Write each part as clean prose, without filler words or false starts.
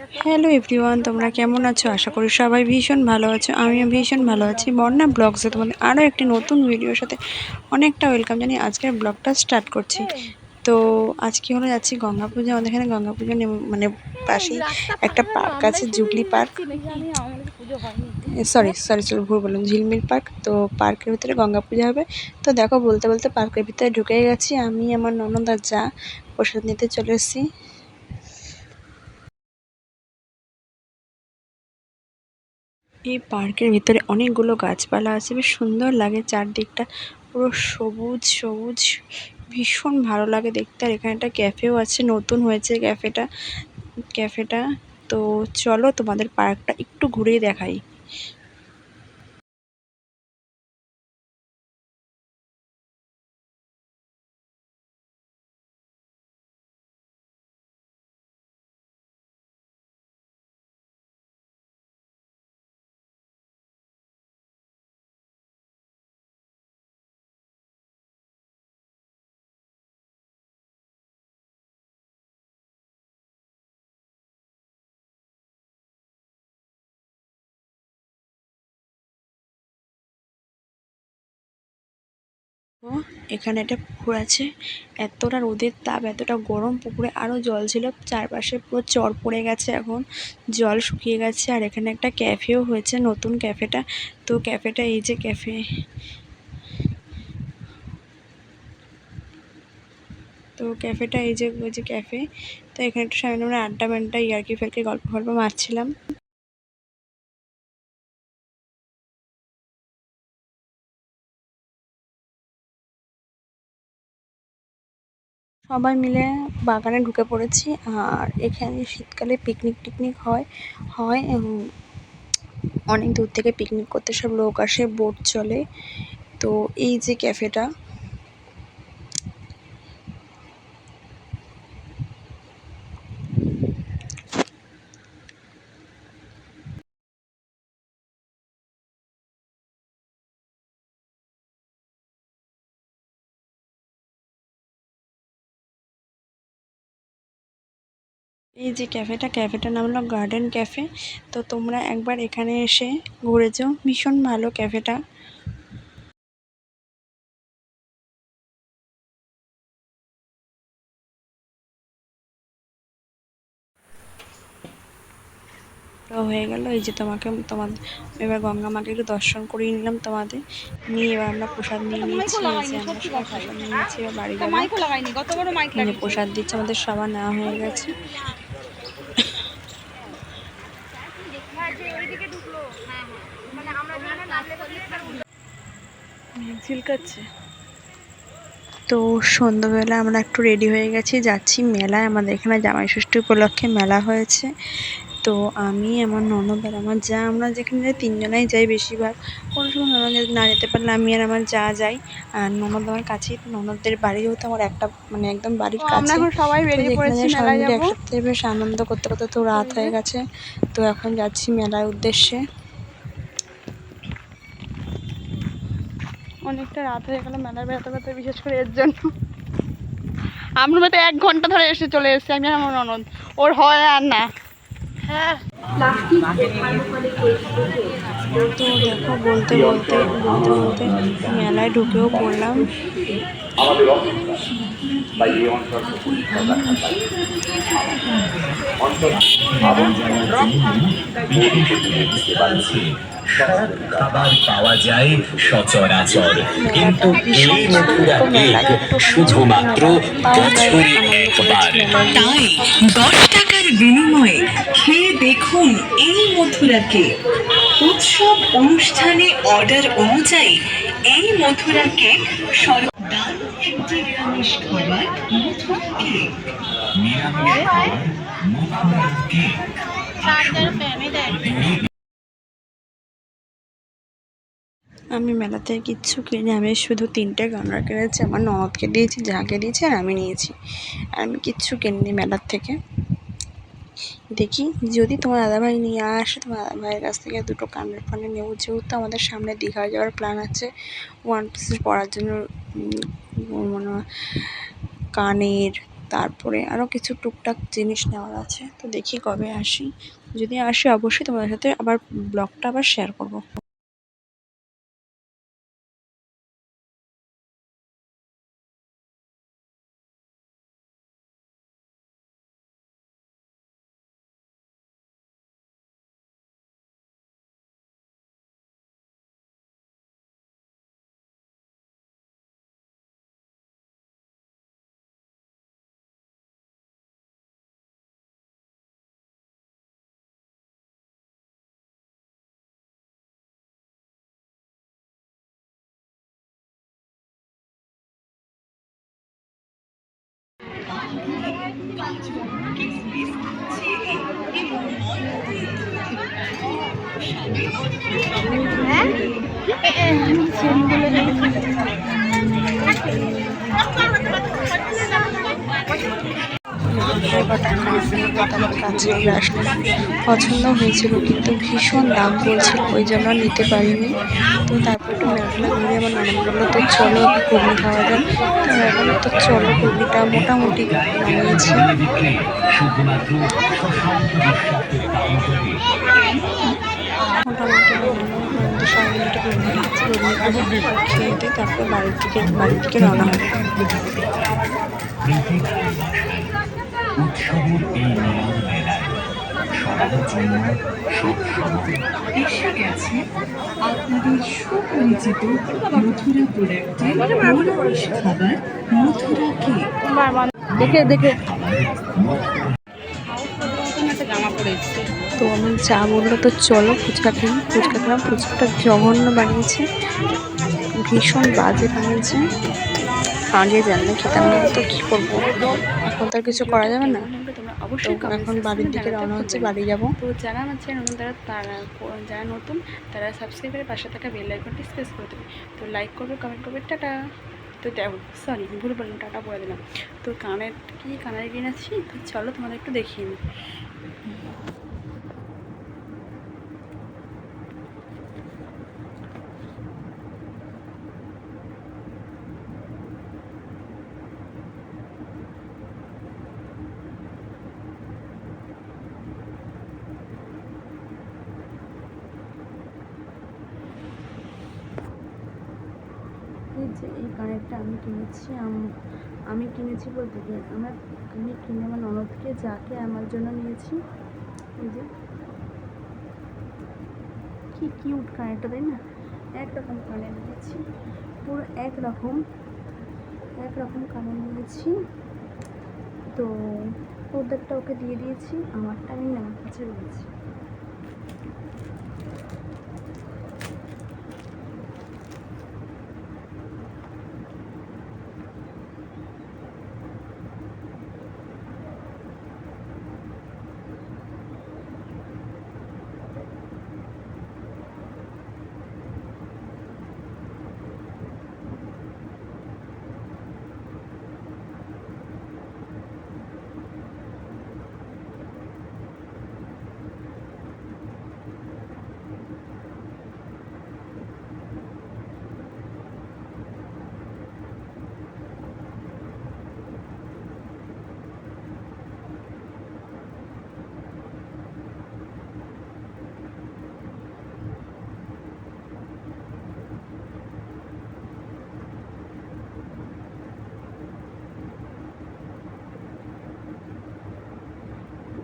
Hello everyone, তোমরা কেমন আছো? আশা করি সবাই ভীষণ ভালো আছো। আমিও ভীষণ ভালো আছি। বন্যা ব্লগসে তোমাদের আরও একটি নতুন ভিডিওর সাথে অনেকটা ওয়েলকাম জানিয়ে আজকের ব্লগটা স্টার্ট করছি। তো আজকে হলো যাচ্ছি গঙ্গা পুজো। আমাদের এখানে গঙ্গা পুজো মানে পাশেই একটা পার্ক আছে, জুবলি পার্ক, সরি ভুল বললাম, ঝিলমিল পার্ক। তো পার্কের ভিতরে গঙ্গা পুজো হবে। তো দেখো, বলতে বলতে পার্কের ভিতরে ঢুকে গেছি। আমি, আমার ননদ আর যা প্রসাদ নিতে চলে এসেছি। এই পার্কের ভিতরে অনেকগুলো গাছপালা আছে, বেশ সুন্দর লাগে চারদিকটা, পুরো সবুজ সবুজ, ভীষণ ভালো লাগে দেখতে। আর এখানে একটা ক্যাফেও আছে, নতুন হয়েছে ক্যাফেটা। তো চলো তোমাদের পার্কটা একটু ঘুরিয়ে দেখাই। ও, এখানে একটা পুকুর আছে। এতটা রোদের তাপ, এতটা গরম, পুকুরে আরও জল ছিল, চারপাশে পুরো চর পড়ে গেছে, এখন জল শুকিয়ে গেছে। আর এখানে একটা ক্যাফেও হয়েছে, নতুন ক্যাফেটা। তো ক্যাফেটা, এই যে ক্যাফে, তো ক্যাফেটা এই যে, ওই যে ক্যাফে। তো এখানে একটু সামনে আমরা আড্ডা মাড্ডা, ইয়ার্কি ফেরকি, গল্প গল্প মারছিলাম। সবাই মিলে বাগানে ঢুকে পড়েছি। আর এখানে শীতকালে পিকনিক টিকনিক হয় হয় অনেক দূর থেকে পিকনিক করতে সব লোক আসে, বোট চলে। তো এই যে ক্যাফেটা, এই যে ক্যাফেটার নাম হলো গার্ডেন ক্যাফে। তো তোমরা একবার এখানে এসে ঘুরে যাও, ভীষণ ভালো ক্যাফেটা। তো হয়ে গেল, এই যে এবার গঙ্গা মাকে একটু দর্শন করিয়ে নিলাম তোমাদের নিয়ে। এবার আমরা প্রসাদ নিয়ে নিয়েছি, এই যে আমরা সবাই প্রসাদ নিয়ে নিয়েছি, এবার বাড়ি যাবো। এই যে প্রসাদ দিচ্ছে, আমাদের সবার নেওয়া হয়ে গেছে। ঝিলকাচ্ছে। তো সন্ধ্যাবেলা আমরা একটু রেডি হয়ে গেছি, যাচ্ছি মেলায়। আমাদের এখানে জামাই ষষ্ঠী উপলক্ষে মেলা হয়েছে। তো আমি, আমার ননদ আর আমার যা, আমরা যেখানে যাই তিনজনাই যাই বেশিরভাগ। কোনো সময় ননদ না যেতে পারলে আমি আর আমার যা যাই। আর ননদ আমার কাছেই, ননদদের বাড়ি যেহেতু আমার একটা মানে একদম বাড়ির কাছে, সবাই বেরিয়ে পড়েছি, সবাই মিলে একসাথে বেশ আনন্দ করতে করতে তো রাত হয়ে গেছে। তো এখন যাচ্ছি মেলার উদ্দেশ্যে। অনেকটা রাত হয়ে গেল মেলায় বেড়াতে বেড়াতে, বিশেষ করে এর জন্য। আমরা তো 1 ঘন্টা ধরে চলে এসেছি, আমি আর আমার ননদ। ওর হয় আর না। হ্যাঁ, তো দেখো, বলতে বলতে মেলায় ঢুকেও পড়লাম। আমাদের অবস্থা বা এই অঞ্চলকে পরিষ্কার রাখার সব খাবার পাওয়া যায় সচরাচর, কিন্তু এই মথুরা কেক শুধুমাত্র বছরে একবার। তাই 10 টাকার বিনিময়ে খেয়ে দেখুন এই মথুরা কেক। উৎসব অনুষ্ঠানে অর্ডার অনুযায়ী এই মথুরা কেক দারুণ একটি নিরামিষ খাবার, মথুরা কেক। নিরামিষ খাবার, মথুরা কেক। আমি মেলাতে কিচ্ছু কিনি, আমি শুধু 3টে গামলা কিনেছি, আমার ননদকে দিয়েছি, যাকে দিয়েছি, আর আমি নিয়েছি। আর আমি কিচ্ছু কিনিনি মেলার থেকে। দেখি যদি তোমার দাদাভাই নিয়ে আসে, তোমার দাদাভাইয়ের কাছ থেকে 2টো কানের ফোনে নেবো, যেহেতু আমাদের সামনে দীঘা যাওয়ার প্ল্যান আছে। 1 পিস পরার জন্য মানে কানের, তারপরে আরও কিছু টুকটাক জিনিস নেওয়ার আছে। তো দেখি কবে আসি, যদি আসি অবশ্যই তোমাদের সাথে আবার ব্লগটা আবার শেয়ার করব। পছন্দ হয়েছিল কিন্তু ভীষণ দাম বলছিল, ওই জন্য নিতে পারিনি। তো তারপর একটু মেলা ঘুরে আমার নানান বললো তো চলো ঘুগনি খাওয়া যায়। তো এখন তো চলো ঘুগনিটা মোটামুটি বানিয়েছি। মোটামুটি বানানো সবাই মিনিটে ঘুগনি খেয়ে দিয়ে তারপর বাড়ির দিকে রওনা হবে। উৎসবের এই মিলন মেলায় সবার জন্য সব সময় এসে গেছে আপনাদের সুপরিচিত মথুরা প্রোডাক্টের নিরামিষ খাবার মথুরা কেক। দেখে দেখে তো আমি যা বললো তো চলো ফুচকা খেলাম। ফুচকাটা জঘন্য বানিয়েছে, ভীষণ বাজে বানিয়েছে। আগে জানলে খেতাম না, তো কী করবো, এখন তো আর কিছু করা যাবে না। তোমরা অবশ্যই এখন বাড়ির দিকে রওনা হচ্ছে, বাড়ি যাবো। তো যারা আমার চ্যানেল নতুন যারা নতুন তারা সাবস্ক্রাইব করে পাশে থাকা বেল আইকনটি প্রেস করে দেবে। তো লাইক করবে, কমেন্ট করবে, টাটা। তো সরি ভুল বললাম, টাটা বলে দিলাম। তো কানের কিনেছি, তো চলো তোমাদের একটু দেখিয়ে নিই। যে এই কানেরটা আমি কিনেছি বলতে কি আমি কিনে আমার ননদকে যাকে আমার জন্য নিয়েছি। এই যে কি কিউট কানেরটা, তাই না? একরকম কানের নিয়েছি, পুরো একরকম কানের নিয়েছি। তো ওদেরটা ওকে দিয়ে দিয়েছি, আমারটা আমি আমার কাছে রয়েছি।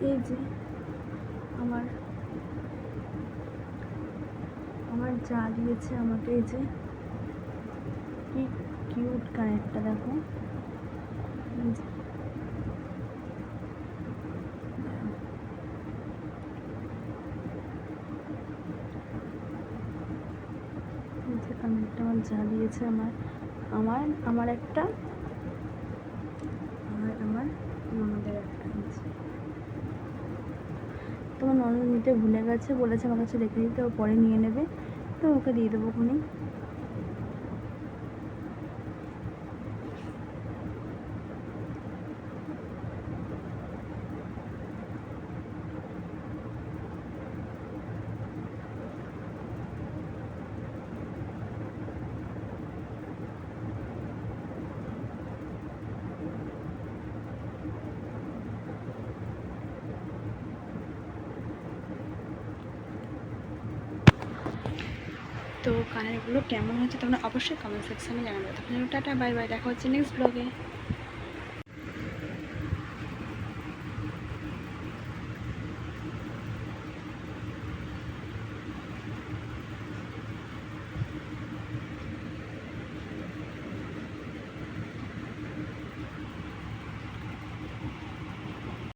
এই যে আমার যা দিয়েছে আমাকে, এই যে কি কিউট কানেরটা দেখো। এই যে কানেরটা আমার যা দিয়েছে আমার একটা, আর আমার ননদের একটা। তোমার ননদ নিতে ভুলে গেছে, বলেছে আমার কাছে রেখে দিতে, ও পরে নিয়ে নেবে, তো ওকে দিয়ে দেবো খুনি। তো কানেরগুলো কেমন হচ্ছে তোমরা অবশ্যই কমেন্ট সেকশনে জানাবে। তখন টাটা বাই বাই, দেখা হচ্ছে নেক্সট ব্লগে।